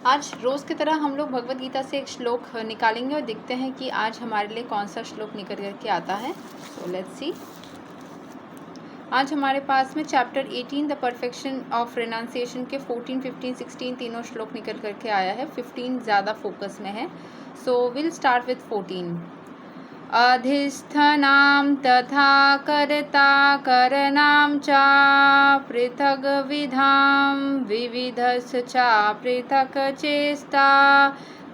आज रोज़ की तरह हम लोग भगवत गीता से एक श्लोक निकालेंगे और देखते हैं कि आज हमारे लिए कौन सा श्लोक निकल करके आता है। So let's see. आज हमारे पास में chapter 18 the perfection of renunciation के 14, 15, 16 तीनों श्लोक निकल करके आया है। 15 ज़्यादा फोकस में है। So will start with 14। अधिस्थनां तथा कर्ता करणां च पृथग् विधां विविधस् च पृथक् चेष्टा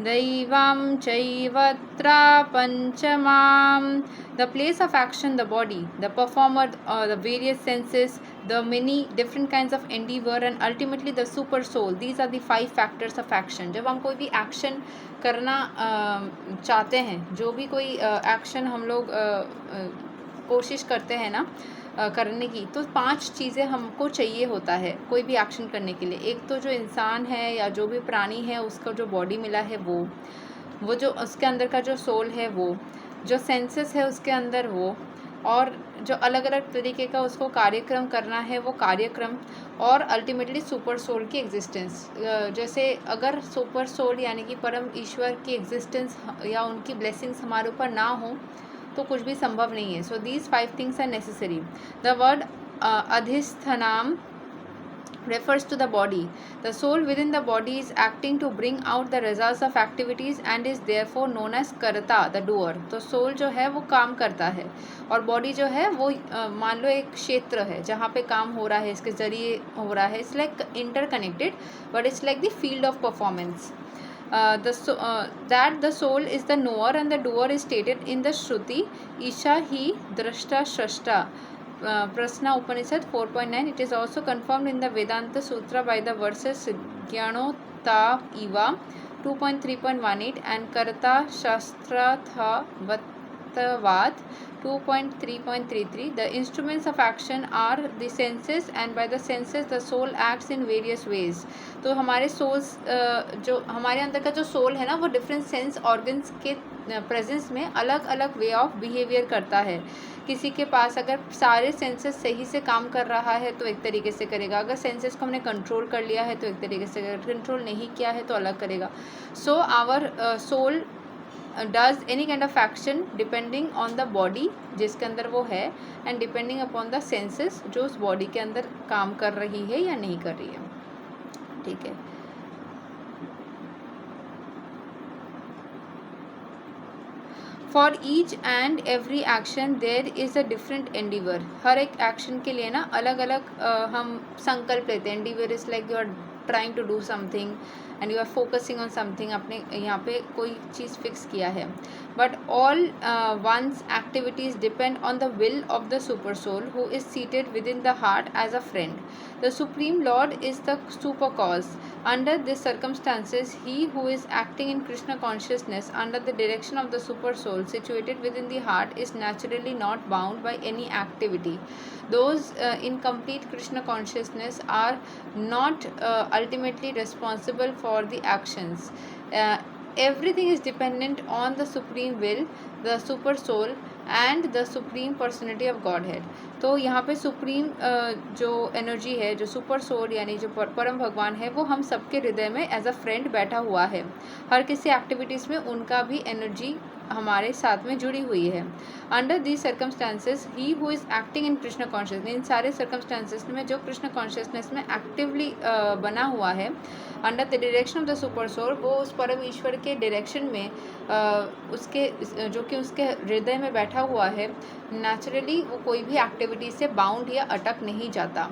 दैवां चैवत्र पंचमां। The place of action, the body, the performer, the various senses, the many different kinds of endeavor and ultimately the super soul. These are the 5 factors of action. जब हम कोई भी एक्शन करना चाहते हैं, जो भी कोई एक्शन हम लोग कोशिश करते हैं ना करने की, तो 5 चीज़ें हमको चाहिए होता है कोई भी एक्शन करने के लिए। एक तो जो इंसान है या जो भी प्राणी है उसका जो बॉडी मिला है वो जो उसके अंदर का जो सोल है वो, जो सेंसेस है उसके अंदर वो, और जो अलग अलग तरीके का उसको कार्यक्रम करना है वो कार्यक्रम, और अल्टीमेटली सुपर सोल की एग्जिस्टेंस। जैसे अगर सुपर सोल यानी कि परम ईश्वर की एग्जिस्टेंस या उनकी ब्लेसिंग्स हमारे ऊपर ना हो तो कुछ भी संभव नहीं है। So these 5 things are necessary. The word अधिस्थनाम refers to the body. The soul within the body is acting to bring out the results of activities and is therefore known as karta, the doer. तो soul जो है वो काम करता है और body जो है वो मान लो एक क्षेत्र है जहाँ पे काम हो रहा है, इसके ज़रिए हो रहा है. It's like interconnected, but it's like the field of performance. That the soul is the knower and the doer is stated in the Shruti, Isha hi drashta shrashta. Prasna Upanishad 4.9. It is also confirmed in the Vedanta Sutra by the verses Gyano Ta Iva 2.3.18 and Karta Shastratha Vattavad 2.3.33. The instruments of action are the senses and by the senses the soul acts in various ways. तो हमारे souls जो हमारे अंदर का जो soul है ना वो डिफरेंट सेंस ऑर्गन्स के प्रेजेंस में अलग अलग वे ऑफ बिहेवियर करता है। किसी के पास अगर सारे सेंसेस सही से काम कर रहा है तो एक तरीके से करेगा, अगर सेंसेस को हमने कंट्रोल कर लिया है तो एक तरीके से करेगा, कंट्रोल नहीं किया है तो अलग करेगा। So our soul does any kind of action depending on the body जिसके अंदर वो है and depending upon the senses जो उस बॉडी के अंदर काम कर रही है या नहीं कर रही है। ठीक है। For each and every action there is a different endeavour. हर एक एक्शन के लिए ना अलग अलग हम संकल्प लेते हैं। Endeavour is like you are trying to do something and you are focusing on something, अपने यहाँ पे कोई चीज़ फिक्स किया है। But all one's activities depend on the will of the super soul who is seated within the heart as a friend. The Supreme Lord is the super cause. Under these circumstances, he who is acting in Krishna consciousness under the direction of the super soul situated within the heart is naturally not bound by any activity. Those in complete Krishna consciousness are not ultimately responsible for the actions. Everything is dependent on the supreme will, the super soul and the supreme personality of God head. तो यहाँ पे supreme जो energy है, जो super soul यानी जो परम भगवान है, वो हम सबके हृदय में एज अ फ्रेंड बैठा हुआ है. हर किसी एक्टिविटीज़ में उनका भी एनर्जी हमारे साथ में जुड़ी हुई है. Under these circumstances he who is acting in Krishna consciousness, इन सारे सर्कमस्टांसेस में जो कृष्ण कॉन्शियसनेस में एक्टिवली बना हुआ है under the direction of the super soul, वो उस परम ईश्वर के डायरेक्शन में उसके जो कि उसके हृदय में बैठा हुआ है, नेचुरली वो कोई भी एक्टिविटी से बाउंड या अटक नहीं जाता.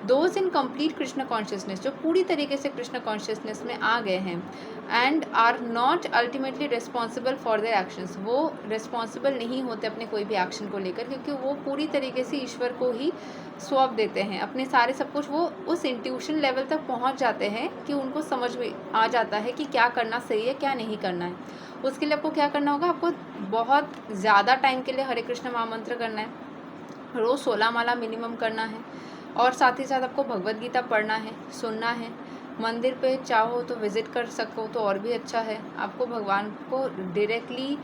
Those in complete Krishna consciousness, जो पूरी तरीके से कृष्ण कॉन्शियसनेस में आ गए हैं, and are not ultimately responsible for their actions, वो रिस्पॉन्सिबल नहीं होते अपने कोई भी एक्शन को लेकर, क्योंकि वो पूरी तरीके से ईश्वर को ही सौंप देते हैं अपने सारे सब कुछ. वो उस इंट्यूशन लेवल तक पहुंच जाते हैं कि उनको समझ में आ जाता है कि क्या करना सही है क्या नहीं करना है. उसके लिए आपको क्या करना होगा, आपको बहुत ज़्यादा टाइम के लिए हरे कृष्ण महामंत्र करना है, रोज़ 16 माला मिनिमम करना है, और साथ ही साथ आपको भगवत गीता पढ़ना है, सुनना है. मंदिर पे चाहो तो विज़िट कर सको तो और भी अच्छा है. आपको भगवान को डायरेक्टली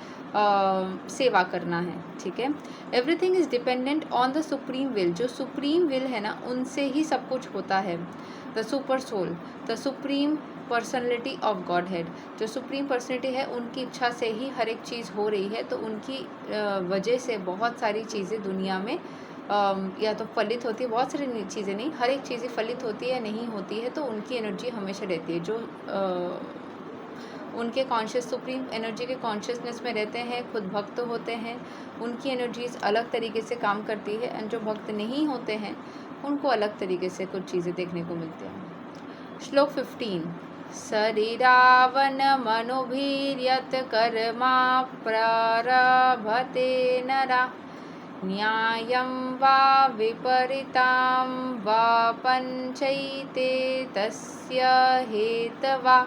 सेवा करना है. ठीक है. Everything is dependent on the supreme will. जो सुप्रीम विल है ना, उनसे ही सब कुछ होता है. The super soul, the supreme personality of Godhead, जो सुप्रीम पर्सनैलिटी है उनकी इच्छा से ही हर एक चीज़ हो रही है, तो उनकी वजह से बहुत सारी चीज़ें दुनिया में या तो फलित होती है, बहुत सारी चीज़ें नहीं, हर एक चीज़ें फलित होती है या नहीं होती है, तो उनकी एनर्जी हमेशा रहती है। जो उनके कॉन्शियस सुप्रीम एनर्जी के कॉन्शियसनेस में रहते हैं, खुद भक्त होते हैं, उनकी एनर्जीज अलग तरीके से काम करती है, एंड जो भक्त नहीं होते हैं उनको अलग तरीके से कुछ चीज़ें देखने को मिलती हैं। श्लोक 15। शरीरावन मनोभीर्यत कर्मा प्रारभते नरा न्यायं वा विपरीतां वा पंचैते तस्य हेतवा।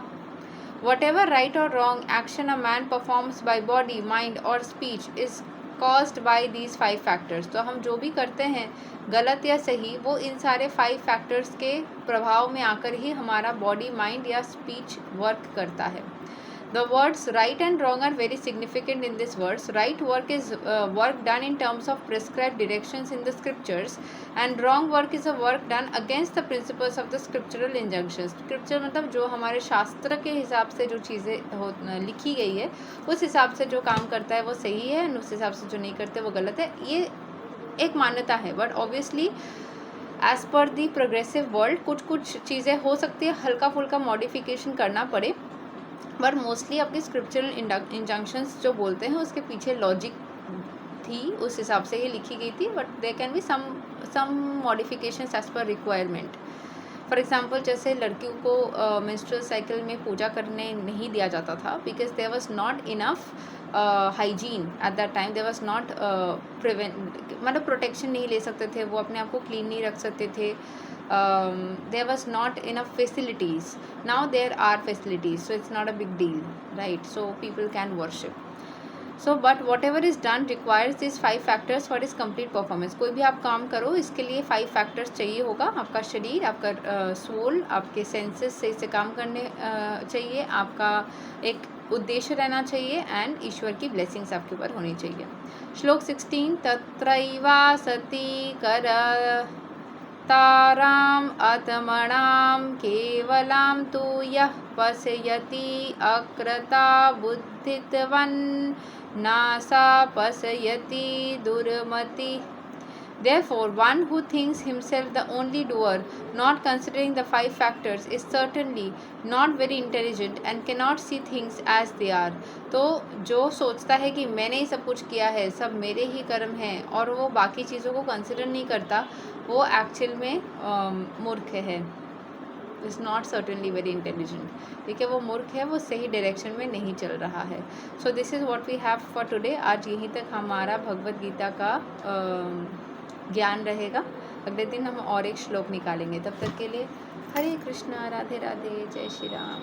Whatever right or wrong action a man performs by body, mind or speech is caused by these 5 factors. तो हम जो भी करते हैं गलत या सही, वो इन सारे 5 फैक्टर्स के प्रभाव में आकर ही हमारा बॉडी, माइंड या स्पीच वर्क करता है। The words right and wrong are very significant in this verse. Right work is work done in terms of prescribed directions in the scriptures, and wrong work is a work done against the principles of the scriptural injunctions. Scripture मतलब जो हमारे शास्त्र के हिसाब से जो चीज़ें लिखी गई है, उस हिसाब से जो काम करता है वो सही है, और उस हिसाब से जो नहीं करते वो गलत है। ये एक मान्यता है, but obviously as per the progressive world कुछ चीज़ें हो सकती है हल्का फुल्का मॉडिफिकेशन करना पड़े, बट मोस्टली अपनी स्क्रिप्चरल इंजंक्शंस जो बोलते हैं उसके पीछे लॉजिक थी, उस हिसाब से ये लिखी गई थी, but there can be some modifications as per requirement. For example जैसे लड़कियों को मेंस्ट्रुअल साइकिल में पूजा करने नहीं दिया जाता था, because there was not enough hygiene at that time, there was not मतलब प्रोटेक्शन नहीं ले सकते थे, वो अपने आप को क्लीन नहीं रख सकते थे, there was not enough facilities. Now there are facilities, so it's not a big deal, right? So people can worship. So but whatever is done requires these 5 factors for its complete performance. कोई भी आप काम करो इसके लिए 5 factors चाहिए होगा। आपका शरीर, आपका सोल, आपके सेंसेस सही से काम करने चाहिए, आपका एक उद्देश्य रहना चाहिए, एंड ईश्वर की ब्लेसिंग्स आपके ऊपर होनी चाहिए। श्लोक 16। तत्रैवा सती कर ताराम आत्मणां केवलां तु यः पश्यति अकृता बुद्धित्वन् नासा पश्यति दुर्मति। Therefore, one who thinks himself the only doer, not considering the 5 factors, is certainly not very intelligent and cannot see things as they are. तो जो सोचता है कि मैंने ही सब कुछ किया है, सब मेरे ही कर्म हैं, और वो बाकी चीज़ों को कंसिडर नहीं करता, वो एक्चुअल में मूर्ख है, is not certainly very intelligent. ठीक है, वो मूर्ख है, वो सही डायरेक्शन में नहीं चल रहा है। So this is what we have for today. आज यहीं तक हमारा भगवद गीता का ज्ञान रहेगा। अगले दिन हम और एक श्लोक निकालेंगे। तब तक के लिए हरे कृष्णा, राधे राधे, जय श्री राम।